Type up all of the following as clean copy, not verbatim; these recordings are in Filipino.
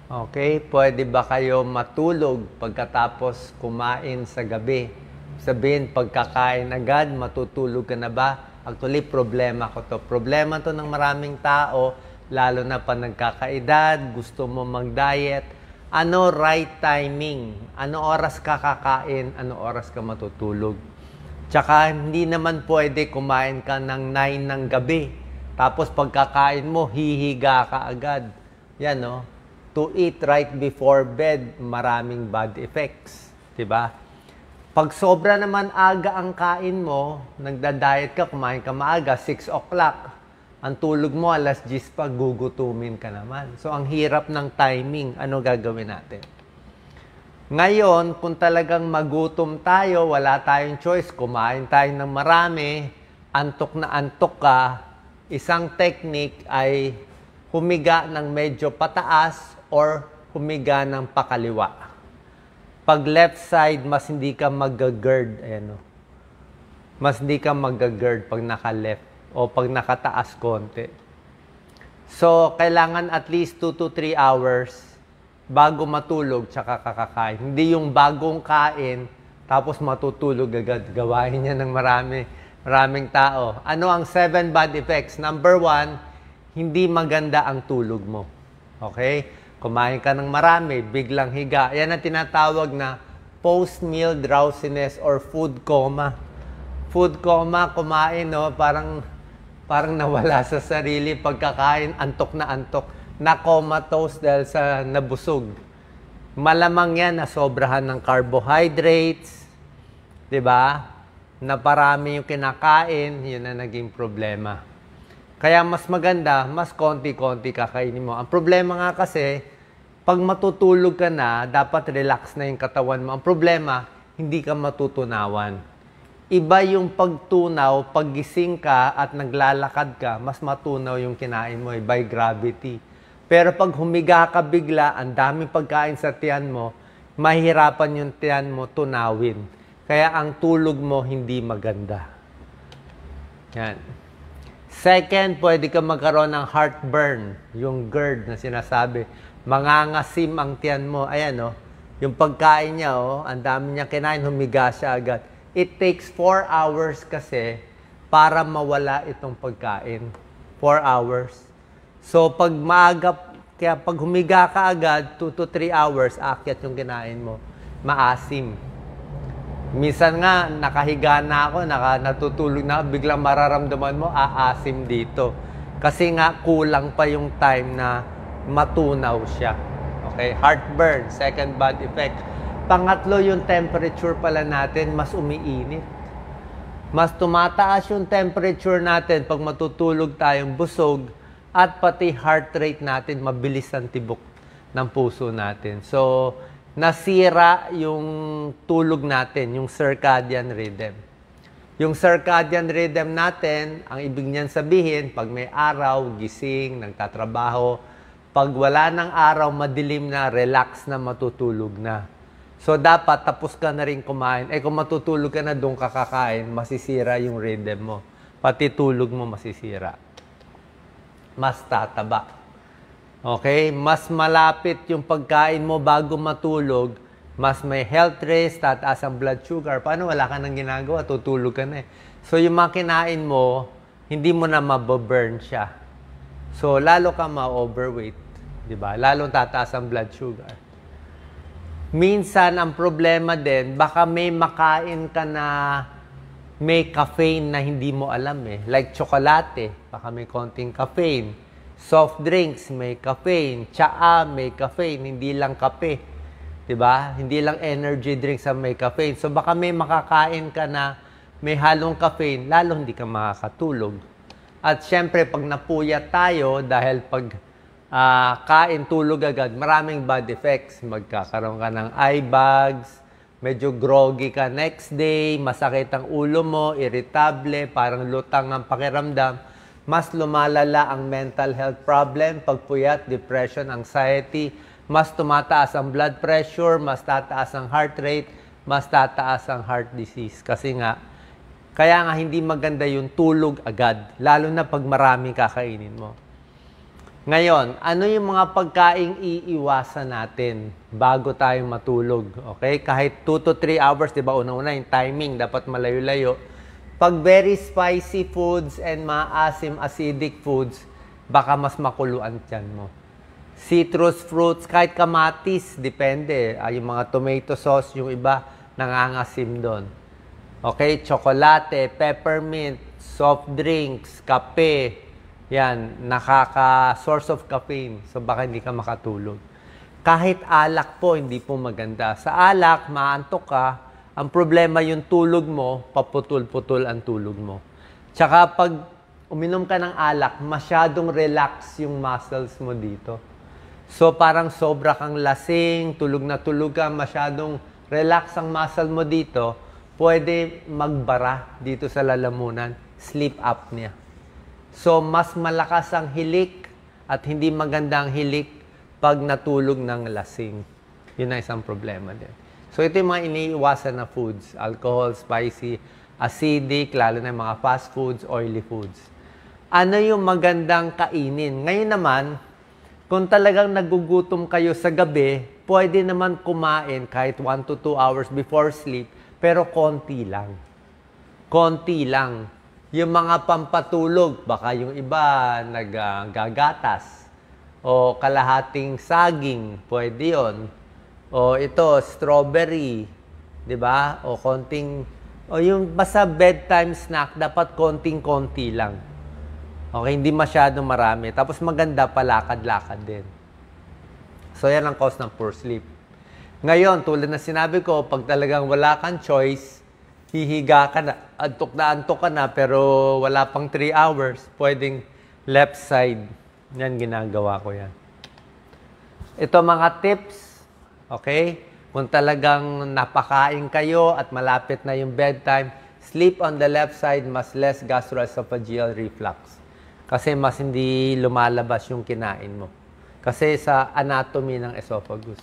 Okay, pwede ba kayo matulog pagkatapos kumain sa gabi? Sabihin, pagkakain agad, matutulog ka na ba? Actually, problema ko to. Problema to ng maraming tao, lalo na pa nagkakaedad, gusto mo mag-diet. Ano right timing? Ano oras ka kakain? Ano oras ka matutulog? Tsaka, hindi naman pwede kumain ka ng 9 ng gabi. Tapos pagkakain mo, hihiga ka agad. Yan, no? To eat right before bed, maraming bad effects. Diba? Pag sobra naman aga ang kain mo, nagda-diet ka, kumain ka maaga, 6 o'clock. Ang tulog mo, alas 10 pa, gugutumin ka naman. So, ang hirap ng timing. Ano gagawin natin? Ngayon, kung talagang magutom tayo, wala tayong choice, kumain tayo ng marami, antok na antok ka, isang technique ay humiga ng medyo pataas or humiga ng pakaliwa. Pag left side, mas hindi ka mag-GERD. Ayan, no? Mas hindi ka mag-GERD pag naka-left o pag nakataas konti. So, kailangan at least 2 to 3 hours bago matulog tsaka kakakain. Hindi yung bagong kain tapos matutulog agad. Gawain niya ng maraming tao. Ano ang 7 bad effects? Number 1, hindi maganda ang tulog mo. Okay? Kumain ka ng marami, biglang higa. Yan ang tinatawag na post-meal drowsiness or food coma. Food coma, kumain, no? Parang nawala sa sarili. Pagkakain, antok na antok. Na-comatose dahil sa nabusog. Malamang yan na sobrahan ng carbohydrates. Diba? Na parami yung kinakain, yun na naging problema. Kaya mas maganda, mas konti-konti kakainin mo. Ang problema nga kasi, pag matutulog ka na, dapat relax na yung katawan mo. Ang problema, hindi ka matutunawan. Iba yung pagtunaw, paggising ka at naglalakad ka, mas matunaw yung kinain mo by gravity. Pero pag humiga ka bigla, ang daming pagkain sa tiyan mo, mahirapan yung tiyan mo tunawin. Kaya ang tulog mo hindi maganda. Yan. Second, pwede ka magkaroon ng heartburn, yung GERD na sinasabi. Mangangasim ang tiyan mo. Ayan, no? Yung pagkain niya, ang dami niya kinain, humiga siya agad. It takes 4 hours kasi para mawala itong pagkain. 4 hours. So, pag humiga ka agad, 2 to 3 hours, aakyat yung kinain mo. Maasim. Minsan nga, nakahiga na ako, natutulog na ako, biglang mararamdaman mo, aasim dito. Kasi nga, kulang pa yung time na matunaw siya. Okay? Heartburn, second bad effect. Pangatlo, yung temperature pala natin, mas umiinit. Mas tumataas yung temperature natin pag matutulog tayong busog at pati heart rate natin, mabilis ang tibok ng puso natin. So, nasira yung tulog natin, yung circadian rhythm. Yung circadian rhythm natin, ang ibig niyan sabihin, pag may araw, gising, nagtatrabaho. Pag wala ng araw, madilim na, relax na, matutulog na. So, dapat tapos ka na rin kumain. Kung matutulog ka na, doon ka kakain, masisira yung rhythm mo. Pati tulog mo masisira. Mas tataba. Okay? Mas malapit yung pagkain mo bago matulog, mas may health risk, tataas ang blood sugar. Paano? Wala ka nang ginagawa, tutulog ka na eh. So, yung mga kinain mo, hindi mo na mababurn siya. So, lalo ka ma-overweight. Diba? Lalong tataas ang blood sugar. Minsan, ang problema din, baka may makain ka na may caffeine na hindi mo alam eh. Like tsokolate, baka may konting caffeine. Soft drinks, may caffeine. Tsaa, may caffeine. Hindi lang kape. Diba? Hindi lang energy drinks ang may caffeine. So, baka may makakain ka na may halong caffeine, lalo hindi ka makakatulog. At syempre, pag napuyat tayo, dahil pag kain, tulog agad, maraming bad effects. Magkakaroon ka ng eye bags, medyo groggy ka next day, masakit ang ulo mo, irritable, parang lutang ang pakiramdam. Mas lumalala ang mental health problem, pagpuyat, depression, anxiety, mas tumataas ang blood pressure, mas tataas ang heart rate, mas tataas ang heart disease. Kasi nga, kaya nga hindi maganda yung tulog agad, lalo na pag marami kakainin mo. Ngayon, ano yung mga pagkaing iiwasan natin bago tayo matulog? Okay? Kahit 2 to 3 hours, di ba? Una-una yung timing, dapat malayo-layo. Pag very spicy foods and maasim, acidic foods, baka mas makuluan tiyan mo. Citrus fruits, kahit kamatis, depende. Yung mga tomato sauce, yung iba, nangangasim doon. Okay? Tsokolate, peppermint, soft drinks, kape, yan, source of caffeine. So, baka hindi ka makatulog. Kahit alak po, hindi po maganda. Sa alak, maantok ka. Ang problema yung tulog mo, paputol-putol ang tulog mo. Tsaka pag uminom ka ng alak, masyadong relax yung muscles mo dito. So, parang sobra kang lasing, tulog na tulog ka, masyadong relax ang muscle mo dito, pwede magbara dito sa lalamunan, sleep apnea. So, mas malakas ang hilik at hindi maganda ang hilik pag natulog ng lasing. Yun ang isang problema din. So, ito yung mga iniiwasan na foods. Alcohol, spicy, acidic, lalo na yung mga fast foods, oily foods. Ano yung magandang kainin? Ngayon naman, kung talagang nagugutom kayo sa gabi, pwede naman kumain kahit 1 to 2 hours before sleep, pero konti lang. Konti lang. Yung mga pampatulog, baka yung iba naggagatas. O kalahating saging, pwede yun. O ito, strawberry, di ba? O yung basta bedtime snack, dapat konting-konti lang. Okay, hindi masyadong marami. Tapos maganda, palakad-lakad din. So, yan ang cause ng poor sleep. Ngayon, tulad na sinabi ko, pag talagang wala kang choice, hihiga ka na antok ka na, pero wala pang 3 hours, pwedeng left side. Yan, ginagawa ko yan. Ito mga tips, okay? Kung talagang napakain kayo at malapit na yung bedtime, sleep on the left side, mas less gastroesophageal reflux. Kasi mas hindi lumalabas yung kinain mo. Kasi sa anatomy ng esophagus.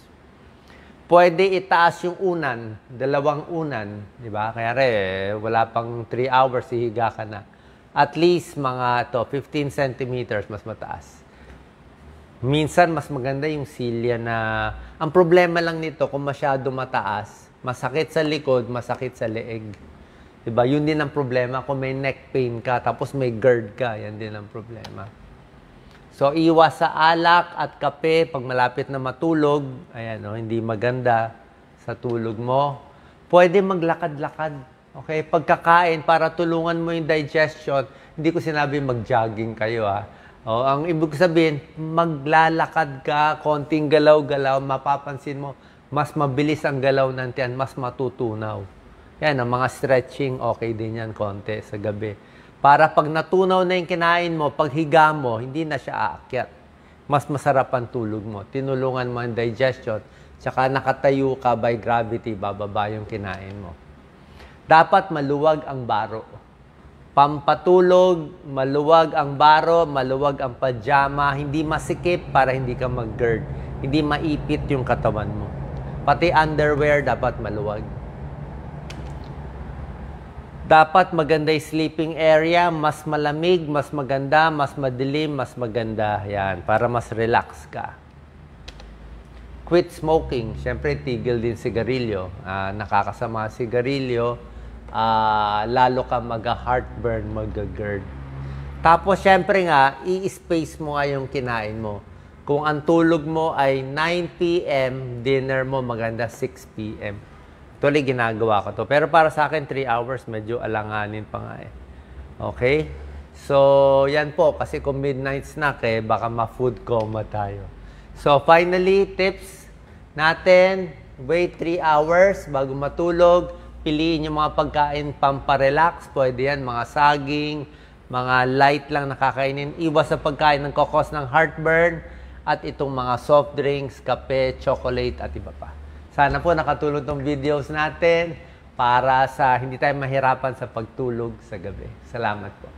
Pwede itaas yung unan, 2 unan, di ba? Kaya wala pang 3 hours, hihiga ka na. At least mga 15 centimeters mas mataas. Minsan, mas maganda yung silya na... Ang problema lang nito, kung masyado mataas, masakit sa likod, masakit sa leeg. Di ba? Yun din ang problema kung may neck pain ka, tapos may GERD ka, yan din ang problema. So, iwas sa alak at kape pag malapit na matulog. Ayan, hindi maganda sa tulog mo. Pwede maglakad-lakad. Okay? Pagkakain, para tulungan mo yung digestion, hindi ko sinabi mag-jogging kayo. Ang ibig sabihin, maglalakad ka, konting galaw-galaw, mapapansin mo, mas mabilis ang galaw ng tiyan, mas matutunaw. Yan, ang mga stretching, okay din yan, konti sa gabi. Para pag natunaw na yung kinain mo, pag higa mo, hindi na siya aakyat. Mas masarap ang tulog mo. Tinulungan mo ang digestion, tsaka nakatayo ka by gravity, bababa yung kinain mo. Dapat maluwag ang baro. Pampatulog, maluwag ang baro, maluwag ang pajama, hindi masikip para hindi ka mag-GERD. Hindi maipit yung katawan mo. Pati underwear dapat maluwag. Dapat maganda yung sleeping area, mas malamig, mas maganda, mas madilim, mas maganda. Yan, para mas relax ka. Quit smoking. Siyempre, tigil din sigarilyo. Nakakasama sigarilyo, lalo ka mag-heartburn, mag-GERD. Tapos, siyempre nga, i-space mo nga yung kinain mo. Kung ang tulog mo ay 9 p.m., dinner mo maganda 6 p.m. Actually, ginagawa ko to. Pero para sa akin, 3 hours, medyo alanganin pa nga eh. Okay? So, yan po. Kasi kung midnight snack baka ma-food coma tayo. So, finally, tips natin. Wait 3 hours bago matulog. Piliin yung mga pagkain pamparelax. Pwede yan, mga saging, mga light lang nakakainin. Iwas sa pagkain ng kokos ng heartburn. At itong mga soft drinks, kape, chocolate, at iba pa. Sana po nakatulong tong videos natin para sa hindi tayo mahirapan sa pagtulog sa gabi. Salamat po.